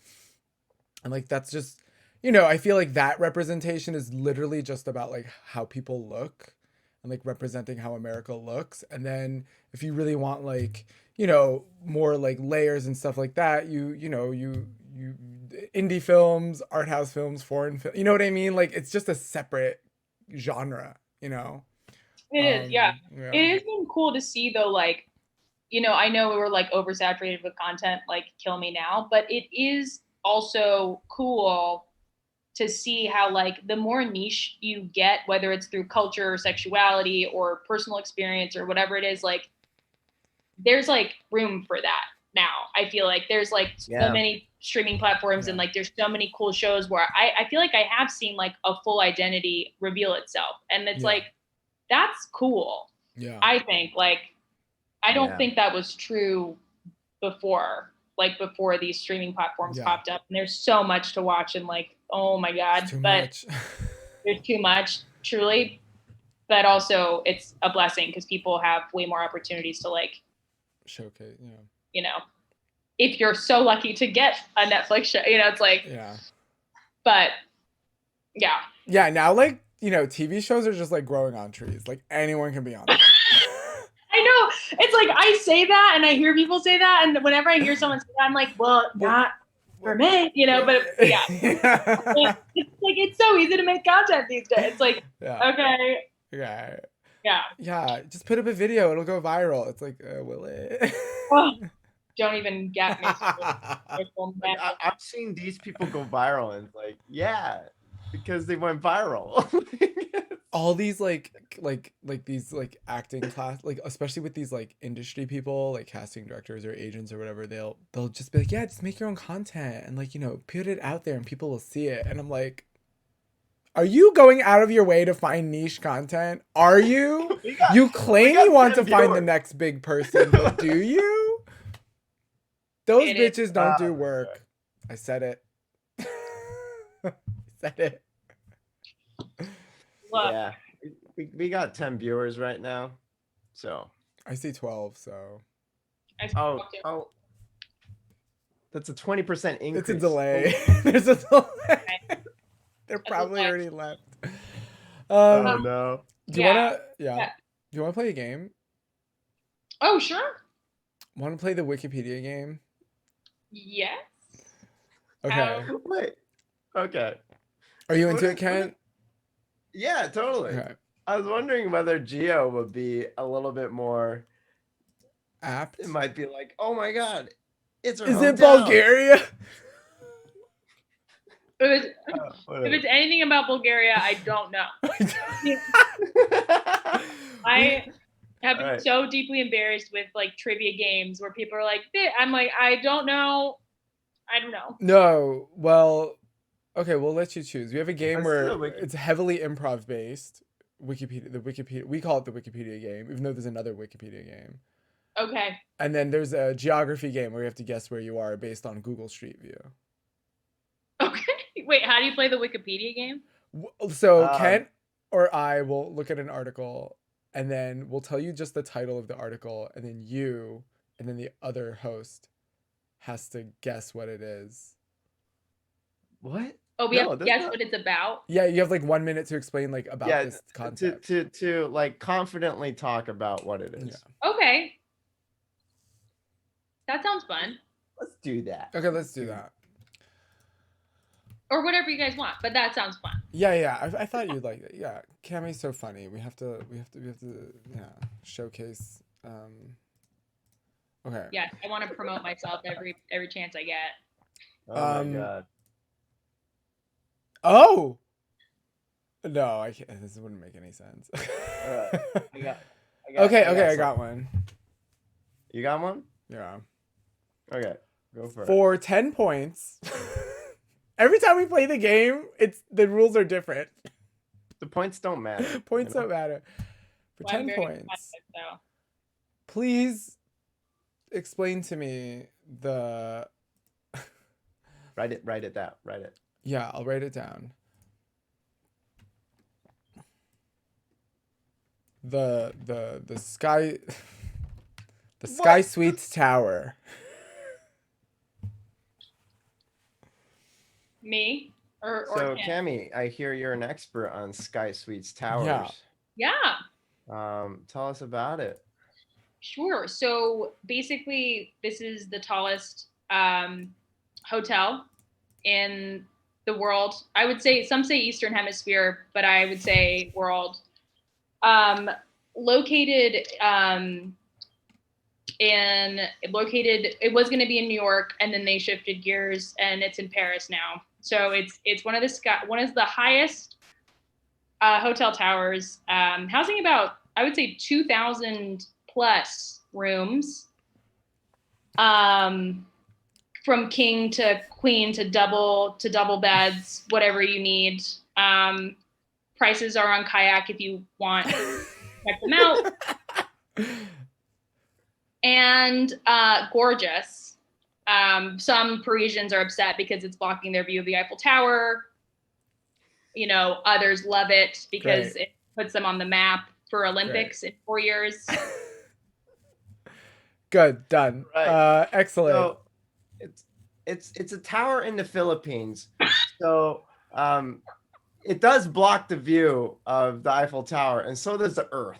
S1: And like, that's just, I feel like that representation is literally just about like how people look and like representing how America looks. And then if you really want like, more like layers and stuff like that, you indie films, art house films, foreign film, you know what I mean? Like, it's just a separate genre,
S3: It is, yeah. It has been cool to see though, like, I know we were like oversaturated with content, like kill me now, but it is also cool to see how like the more niche you get, whether it's through culture or sexuality or personal experience or whatever it is, like there's like room for that now. I feel like there's like so many streaming platforms and like there's so many cool shows where I feel like I have seen like a full identity reveal itself. And it's like, that's cool.
S1: Yeah.
S3: I think like, I don't think that was true before these streaming platforms popped up, and there's so much to watch and like, oh my God, but there's too much truly, but also it's a blessing because people have way more opportunities to like
S1: showcase,
S3: if you're so lucky to get a Netflix show, it's like, but
S1: now like, TV shows are just like growing on trees. Like anyone can be on it.
S3: I know. It's like I say that and I hear people say that. And whenever I hear someone say that, I'm like, well, not for me, but it's like, it's so easy to make content these days. It's like, okay.
S1: Yeah. Just put up a video. It'll go viral. It's like, will it?
S3: Oh, don't even get me.
S2: I've seen these people go viral and it's like, because they went viral.
S1: All these like these like acting class, like especially with these like industry people, like casting directors or agents or whatever, they'll just be like, just make your own content and like, put it out there and people will see it. And I'm like, are you going out of your way to find niche content? Are you? You claim you want to find the next big person, but do you? Those bitches don't do work. I said it. Said it.
S2: Yeah, we got 10 viewers right now, so
S1: I see 12. So
S2: that's a 20% increase.
S1: It's a delay. There's a delay. They're probably already left.
S2: Oh
S1: Um,
S2: no.
S1: do you
S3: Yeah.
S1: wanna? Yeah.
S3: Yeah.
S1: Do you wanna play a game?
S3: Oh, sure.
S1: Want to play the Wikipedia game?
S3: Yes.
S1: Okay.
S2: Wait. Okay.
S1: Are you
S2: What
S1: into it,
S2: is- what is-
S1: Kent?
S2: Yeah, totally.
S1: Okay.
S2: I was wondering whether Geo would be a little bit more.
S1: Apt.
S2: It might be like, oh my god, it's her
S1: Is it
S2: hometown.
S1: Bulgaria?
S3: If
S2: Whatever.
S3: it's anything about Bulgaria, I don't know. I have been
S2: Alright.
S3: so deeply embarrassed with like trivia games where people are like, I'm like, I don't know. I don't know.
S1: No. Well, okay, we'll let you choose. We have a game
S2: Let's do
S1: where
S2: the Wiki-
S1: it's heavily improv based. Wikipedia, we call it the Wikipedia game, even though there's another Wikipedia game.
S3: Okay.
S1: And then there's a geography game where you have to guess where you are based on Google Street View.
S3: Okay. Wait, how do you play the Wikipedia game?
S1: So
S2: Um,
S1: Kent or I will look at an article and then we'll tell you just the title of the article, and then you and then the other host has to guess what it is.
S2: What?
S3: Oh, we
S2: No,
S3: have to
S2: that's
S3: guess
S2: not-
S3: what it's about.
S1: Yeah, you have like 1 minute to explain like about
S2: Yeah,
S1: this concept.
S2: to like confidently talk about what it is.
S1: Yeah.
S3: Okay. That sounds fun.
S2: Let's do that.
S1: Okay, let's do that.
S3: Or whatever you guys want, but that sounds fun.
S1: Yeah. I thought you'd like it. Yeah, Cammy's so funny. We have to. Yeah, showcase. Okay.
S3: Yes, I want to promote myself every chance I get.
S2: Oh my god.
S1: Oh. No, I can't. This wouldn't make any sense.
S2: Alright,
S1: Okay, I
S2: some.
S1: got one.
S2: You got one?
S1: Yeah.
S2: Okay, go for it.
S1: For 10 points. Every time we play the game, the rules are different.
S2: The points don't matter.
S1: Points
S2: you know?
S1: don't matter. For
S3: Well, I'm
S1: 10
S3: very
S1: points,
S3: competitive, so.
S1: please explain to me the.
S2: Write it down. Write it.
S1: Yeah, I'll write it down. The sky. The Sky Suites Tower.
S3: Me or
S2: So,
S3: Ken?
S2: Cammy, I hear you're an expert on Sky Suites Towers.
S3: Yeah.
S2: Tell us about it.
S3: Sure. So basically, this is the tallest hotel in the world. I would say, some say Eastern Hemisphere, but I would say world. Located, it was going to be in New York, and then they shifted gears, and it's in Paris now. So it's one of the highest hotel towers, housing about, I would say, 2,000 plus rooms, from king to queen to double beds, whatever you need. Prices are on Kayak if you want to check them out. And gorgeous. Some Parisians are upset because it's blocking their view of the Eiffel Tower. You know, others love it because it puts them on the map for Olympics in 4 years.
S1: Good, done.
S2: Right.
S1: Excellent.
S2: So it's a tower in the Philippines. So it does block the view of the Eiffel Tower, and so does the Earth.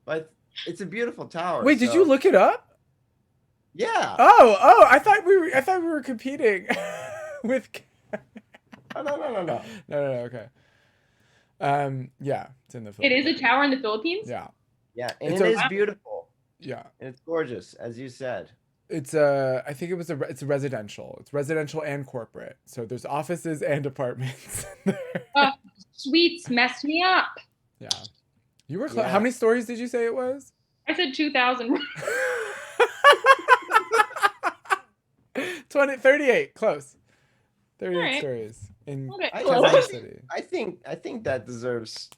S2: But it's a beautiful tower.
S1: Wait, did you look it up?
S2: Yeah.
S1: Oh, I thought we were competing with.
S2: Oh, no.
S1: No, okay. Yeah, it's in the
S3: It
S1: Philippines.
S3: is a tower in the Philippines?
S1: Yeah,
S2: Yeah, and
S1: It's
S2: it
S1: a-
S2: is beautiful.
S1: yeah.
S2: And it's gorgeous, as you said.
S1: It's I think it's residential. It's residential and corporate. So there's offices and apartments.
S3: Suites messed me up.
S1: Yeah. You were
S2: Yeah.
S1: How many stories did you say it was?
S3: I said 2,000.
S1: 38, close. 38
S3: Alright.
S1: stories in
S3: Okay,
S1: Kansas
S3: close.
S1: City.
S2: I think that deserves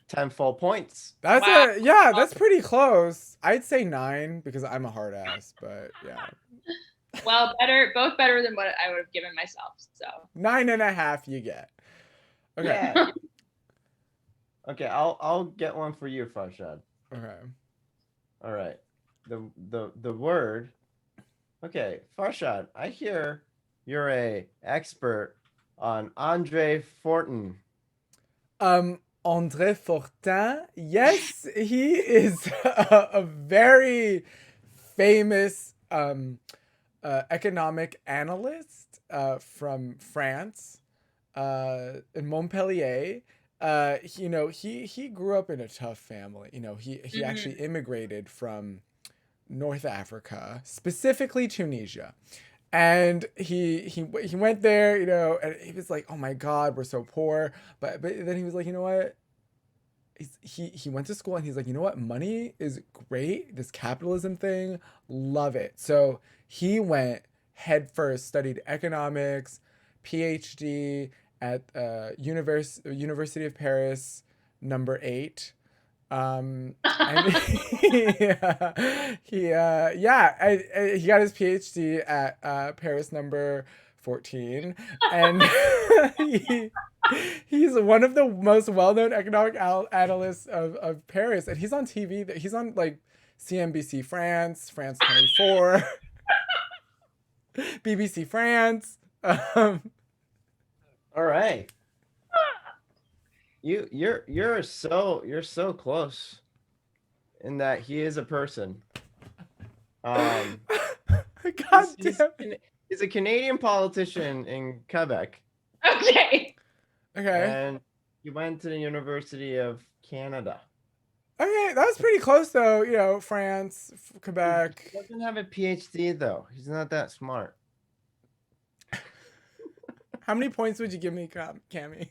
S2: 10 full points.
S1: That's
S3: Wow.
S1: that's pretty close. I'd say 9 because I'm a hard ass, but yeah.
S3: Well, both better than what I would have given myself. So
S1: 9.5 you get. Okay.
S2: Yeah. Okay, I'll get one for you, Farshad.
S1: Okay.
S2: All right. The word. Okay, Farshad, I hear you're a expert on Andre Fortin?
S1: André Fortin. Yes, he is a very famous economic analyst from France, in Montpellier. He grew up in a tough family. He actually
S3: Mhm.
S1: immigrated from North Africa, specifically Tunisia. And he went there, and he was like, "Oh my God, we're so poor." But then he was like, "You know what? He went to school and he's like, you know what? Money is great. This capitalism thing, love it." So he went head first, studied economics, PhD at University of Paris, number 8. And he got his PhD at Paris number 14, and he, he's one of the most well-known economic analysts of Paris, and he's on TV. He's on like CNBC France, France 24, BBC France.
S2: All right. You're so close in that he is a person.
S1: God
S2: He's,
S1: damn.
S2: he's a Canadian politician in Quebec,
S3: Okay.
S1: Okay.
S2: and he went to the University of Canada.
S1: Okay, that was pretty close though. France, Quebec.
S2: He doesn't have a PhD though. He's not that smart.
S1: How many points would you give me, Cammy?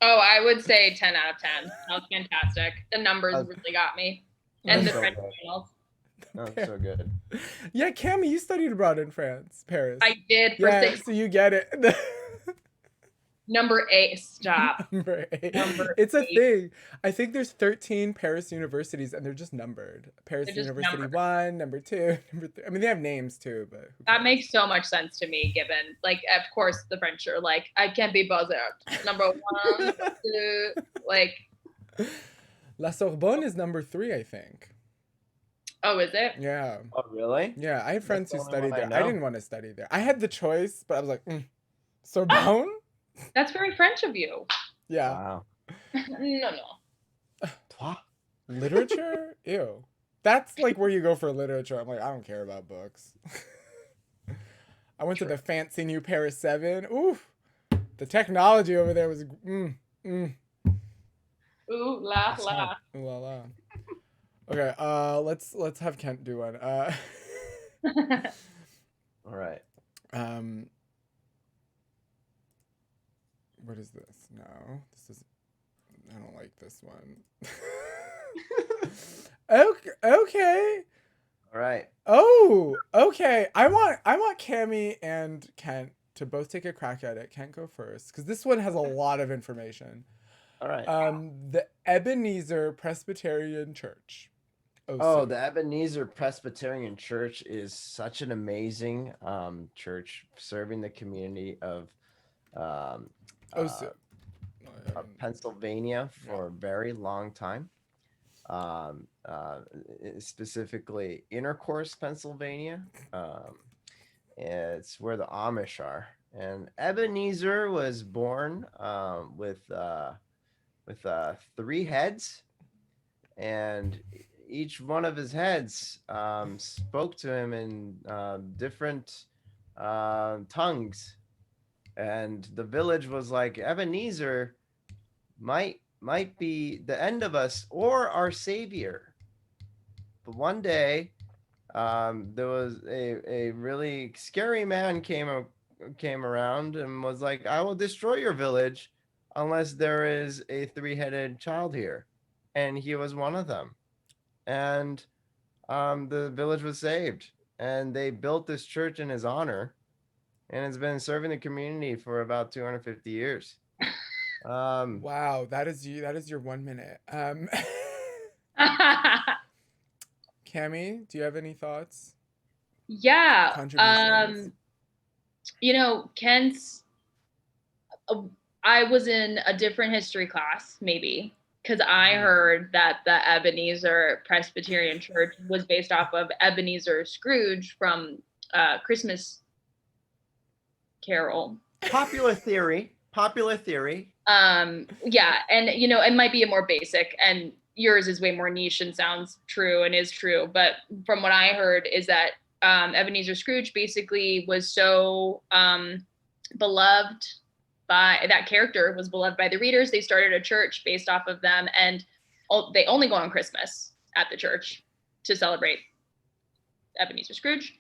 S3: Oh, I would say 10 out of 10. That was fantastic. The numbers
S2: That's-
S3: really got me. And the
S2: so
S3: French
S2: good.
S3: channels.
S2: That's so good.
S1: Yeah, Cammy, you studied abroad in France, Paris.
S3: I did for
S1: Yeah,
S3: 6.
S1: so you get it.
S3: Number 8. Stop.
S1: Number 8.
S3: Number
S1: It's a
S3: 8.
S1: thing. I think there's 13 Paris universities, and they're just numbered. Paris
S3: They're just
S1: University
S3: numbered.
S1: 1, number 2, number 3. I mean, they have names too, but who
S3: That
S1: cares?
S3: makes so much sense to me, given, like, of course, the French are like, I can't be buzzed out. Number 1, 2, like,
S1: La Sorbonne is number 3, I think.
S3: oh, is it?
S1: Yeah.
S2: Oh, really?
S1: Yeah, I had friends
S2: the
S1: who
S2: only
S1: studied
S2: one I
S1: there. I
S2: know.
S1: didn't want to study there. I had the choice, but I was like, Sorbonne?
S3: That's very French of you.
S1: Yeah.
S2: Wow.
S3: No.
S2: Toi?
S1: Literature? Ew. That's like where you go for literature. I'm like, I don't care about books. I went to the fancy new Paris 7. Oof. The technology over there was
S3: Ooh la la.
S1: ooh la la. Okay, let's have Kent do one.
S2: All right.
S1: What is this? No, this is. I don't like this one. Okay.
S2: All right.
S1: Oh, okay. I want Cammy and Kent to both take a crack at it. Kent, go first, because this one has a lot of information.
S2: All right.
S1: The Ebenezer Presbyterian Church.
S2: Oh, the Ebenezer Presbyterian Church is such an amazing church serving the community of Pennsylvania for a very long time. Specifically Intercourse, Pennsylvania. It's where the Amish are. And Ebenezer was born with 3 heads, and each one of his heads spoke to him in different tongues. And the village was like, Ebenezer might be the end of us or our savior. But one day, there was a really scary man came around and was like, I will destroy your village unless there is a 3-headed child here. And he was one of them. And the village was saved. And they built this church in his honor. And it's been serving the community for about 250 years.
S1: Wow, that is you. That is your 1 minute. Cammy, do you have any thoughts?
S3: Yeah.
S1: Contributions?
S3: Kent's. I was in a different history class, maybe, because I heard that the Ebenezer Presbyterian Church was based off of Ebenezer Scrooge from Christmas Carol.
S2: Popular theory.
S3: Yeah, and it might be a more basic, and yours is way more niche and sounds true and is true, but from what I heard is that Ebenezer Scrooge basically was so beloved by that character was beloved by the readers. They started a church based off of them, and they only go on Christmas at the church to celebrate Ebenezer Scrooge.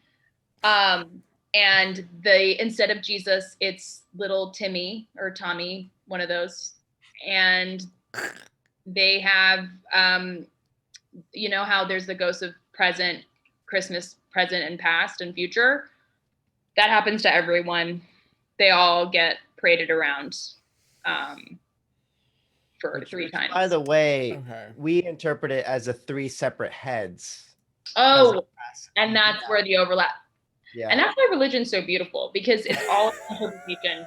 S3: And instead of Jesus, it's little Timmy or Tommy, one of those. And they have, how there's the ghosts of Christmas, present, and past and future. That happens to everyone. They all get paraded around for 3 times.
S2: By the way,
S1: Okay.
S2: we interpret it as 3 separate heads.
S3: Oh, and that's where the overlap.
S2: Yeah.
S3: And that's why religion's so beautiful, because it's all interpretation.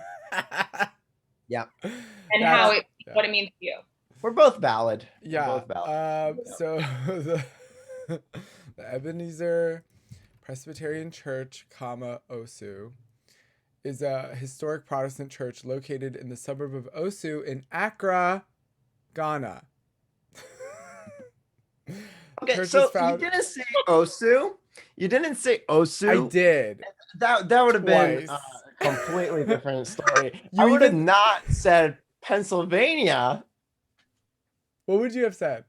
S2: Yeah.
S3: And what it means to you.
S2: We're both valid.
S1: Yeah.
S2: We're both valid.
S1: So the Ebenezer Presbyterian Church, Osu, is a historic Protestant church located in the suburb of Osu in Accra, Ghana.
S2: Okay, so you didn't say Osu. You didn't say Osu.
S1: I did.
S2: That would have been a completely different story. I would have not said Pennsylvania.
S1: What would you have said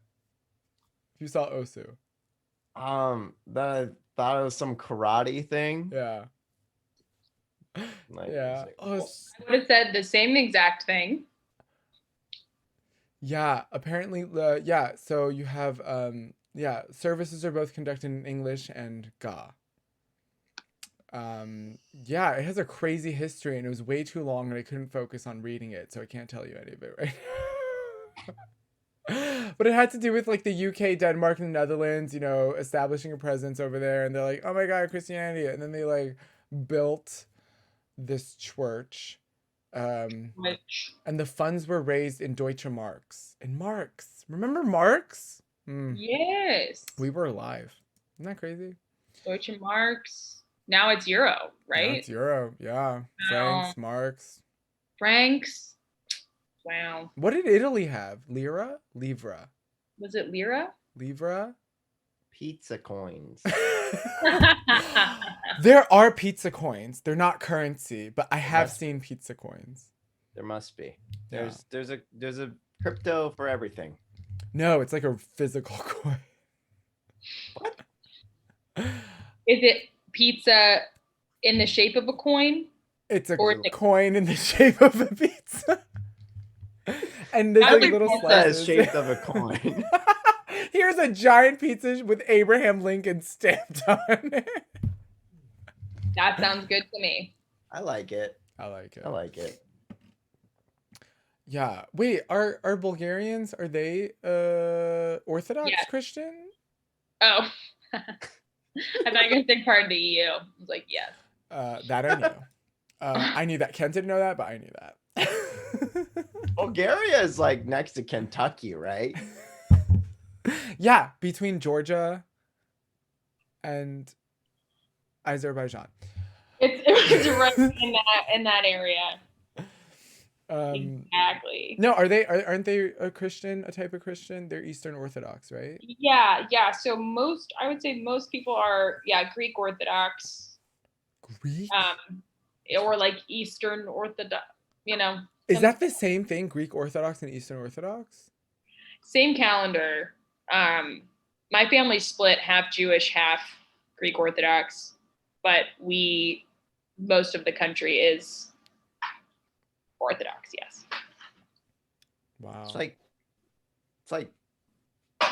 S1: if you saw Osu?
S2: That I thought it was some karate thing.
S1: Yeah. Yeah.
S3: I would have said the same exact thing.
S1: Yeah. Apparently, so you have services are both conducted in English and Ga. Yeah, it has a crazy history, and it was way too long, and I couldn't focus on reading it, so I can't tell you any of it right now. But it had to do with like the UK, Denmark, and the Netherlands, establishing a presence over there, and they're like, oh my god, Christianity, and then they like built this church, and the funds were raised in Deutsche Marks. In marks, remember marks?
S3: Yes.
S1: We were alive. Isn't that crazy?
S3: Deutsche Marks. Now it's euro, right?
S1: Now it's euro, yeah. Francs, marks.
S3: Francs. Wow.
S1: What did Italy have? Lira? Livra.
S3: Was it lira?
S1: Livra?
S2: Pizza coins.
S1: There are pizza coins. They're not currency, but I have seen pizza coins.
S2: There must be. There's a crypto for everything.
S1: No, it's like a physical coin.
S2: What?
S3: Is it pizza in the shape of a coin?
S1: It's a coin in the shape of a pizza. And there's like little slices.
S2: Shaped of a coin.
S1: Here's a giant pizza with Abraham Lincoln stamped on it.
S3: That sounds good to me.
S2: I like it.
S1: Yeah. Wait, are Bulgarians, are they Orthodox Christian?
S3: Oh. I thought you were going to say part of the EU. I was like, yes.
S1: That I knew. I knew that. Kent didn't know that, but I knew that.
S2: Bulgaria is like next to Kentucky, right?
S1: Yeah, between Georgia and Azerbaijan.
S3: It's right in that area. Exactly.
S1: No, aren't they a type of Christian? They're Eastern Orthodox, right?
S3: Yeah. So I would say most people are Greek Orthodox.
S1: Greek?
S3: Or like Eastern Orthodox,
S1: Is that the same thing, Greek Orthodox and Eastern Orthodox?
S3: Same calendar. My family's split, half Jewish, half Greek Orthodox, but most of the country is Orthodox, yes.
S1: Wow.
S2: It's like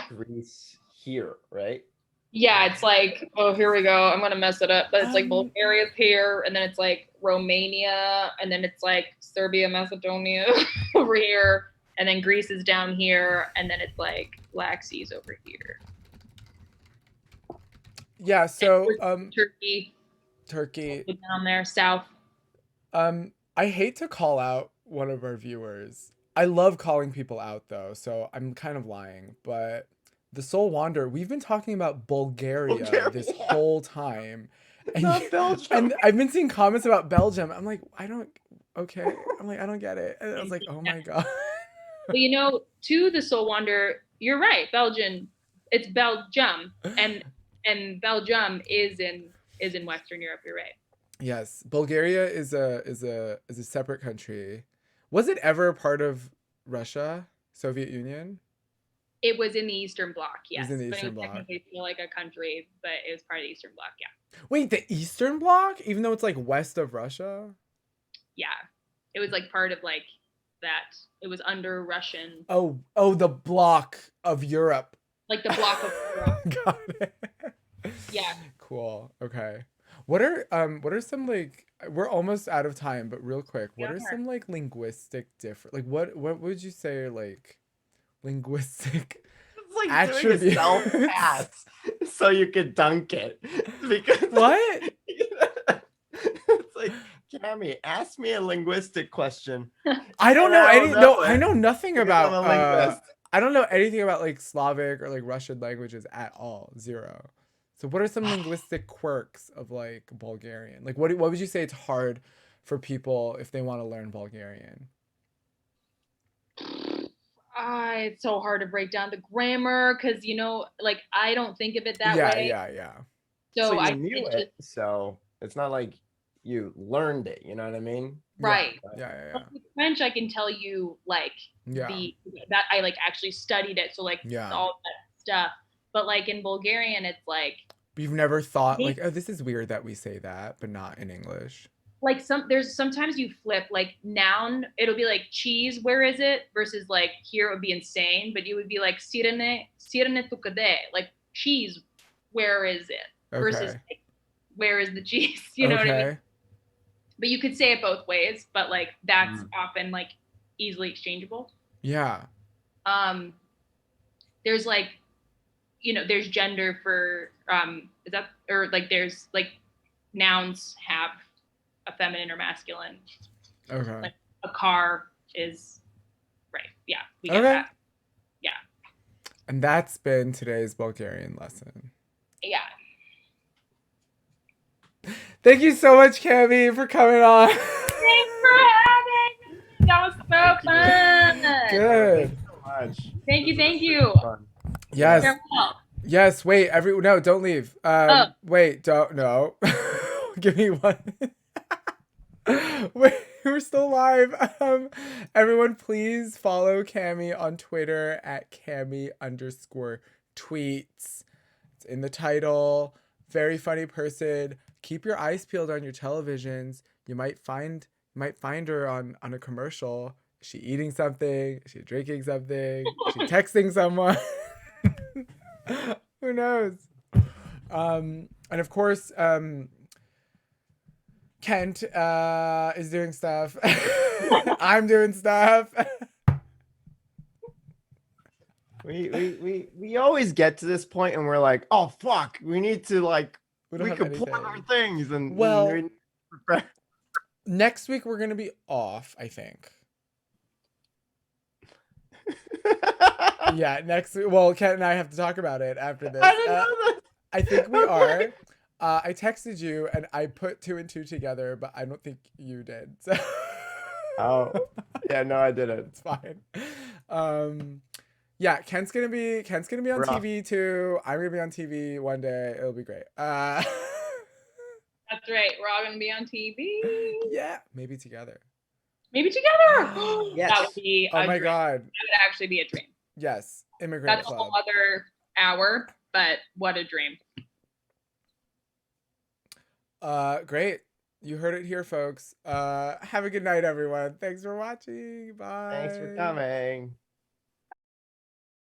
S2: Greece here, right?
S3: Yeah, it's like, oh, here we go. I'm gonna mess it up, but it's like Bulgaria's here, and then it's like Romania, and then it's like Serbia, Macedonia over here, and then Greece is down here, and then it's like Black Sea's over here.
S1: Yeah, so
S3: Turkey down there south.
S1: I hate to call out one of our viewers. I love calling people out though, so I'm kind of lying, but the Soul Wanderer, we've been talking about Bulgaria this whole time.
S2: Not Belgium.
S1: And I've been seeing comments about Belgium. I'm like, I don't okay. I'm like, I don't get it. And I was like, oh my god.
S3: But to the Soul Wander, you're right. Belgian, it's Belgium, and Belgium is in Western Europe. You're right.
S1: Yes, Bulgaria is a separate country. Was it ever part of Russia, Soviet Union?
S3: It was in the Eastern Bloc,
S1: It was
S3: yes.
S1: in the
S3: But it
S1: Eastern
S3: was
S1: Bloc.
S3: technically still like a country, but it was part of the Eastern Bloc, yeah.
S1: Wait, the Eastern Bloc, even though it's like west of Russia?
S3: Yeah. It was like part of like that. It was under Russian.
S1: Oh, the block of Europe.
S3: Like the block of Europe.
S1: Got it.
S3: Yeah.
S1: Cool. Okay. What are some like, we're almost out of time, but real quick, what are some like linguistic different, like what would you say are like linguistic
S2: It's like
S1: attributes?
S2: doing a self-pass so you can dunk it. Because
S1: What?
S2: It's like, Cammy, ask me a linguistic question.
S1: I don't know any. No, I know nothing
S2: Because I'm
S1: about.
S2: a linguist.
S1: I don't know anything about like Slavic or like Russian languages at all. Zero. So what are some linguistic quirks of like Bulgarian? Like what would you say it's hard for people if they want to learn Bulgarian?
S3: It's so hard to break down the grammar because like I don't think of it that way.
S1: Yeah.
S3: So
S2: you
S3: I
S2: knew it, so it's not like you learned it. You know what I mean?
S3: Right.
S1: Yeah.
S3: Like with French, I can tell you like that I like actually studied it. So like all that stuff. But like in Bulgarian, it's like
S1: you've never thought like, oh, this is weird that we say that, but not in English.
S3: Like there's sometimes you flip like noun, it'll be like cheese, where is it? Versus like here it would be insane, but you would be like sirene tukade, like cheese, where is it? Versus like, where is the cheese? You know what I mean? But you could say it both ways, but like that's often like easily exchangeable.
S1: Yeah.
S3: There's like, there's gender for is that, or like there's like nouns have a feminine or masculine.
S1: Okay.
S3: Like a car is right. Yeah, we get that. Yeah.
S1: And that's been today's Bulgarian lesson.
S3: Yeah.
S1: Thank you so much, Cammy, for coming on.
S3: Thanks for having me. That was so fun.
S1: Good.
S2: Thank you so much.
S3: Thank you.
S1: Yes.
S3: Farewell.
S1: Yes. Wait. No, don't leave. Wait. Don't. No. Give me one. Wait. We're still live. Everyone, please follow Cammy on Twitter at Cammy_tweets. It's in the title. Very funny person. Keep your eyes peeled on your televisions. You might find her on a commercial. Is she eating something? Is she drinking something? Is she texting someone? Who knows? And of course, Kent is doing stuff. I'm doing stuff.
S2: We always get to this point and we're like, oh fuck, we need to like we could plug our things and
S1: next week we're gonna be off, I think. Yeah, next week. Well, Kent and I have to talk about it after this.
S2: I didn't know that.
S1: I think we are. I texted you and I put 2 and 2 together, but I don't think you did. So.
S2: Oh, yeah, no, I didn't.
S1: It's fine. Yeah, Kent's gonna be on TV too. I'm gonna be on TV one day. It'll be great.
S3: That's right. We're all gonna be on TV.
S1: Yeah, maybe together.
S3: Yes. That would be.
S1: Oh my
S3: dream.
S1: god.
S3: That would actually be a dream.
S1: Yes, Immigrant
S3: That's
S1: Club.
S3: a whole other hour, but what a dream.
S1: Great. You heard it here, folks. Have a good night, everyone. Thanks for watching. Bye.
S2: Thanks for coming.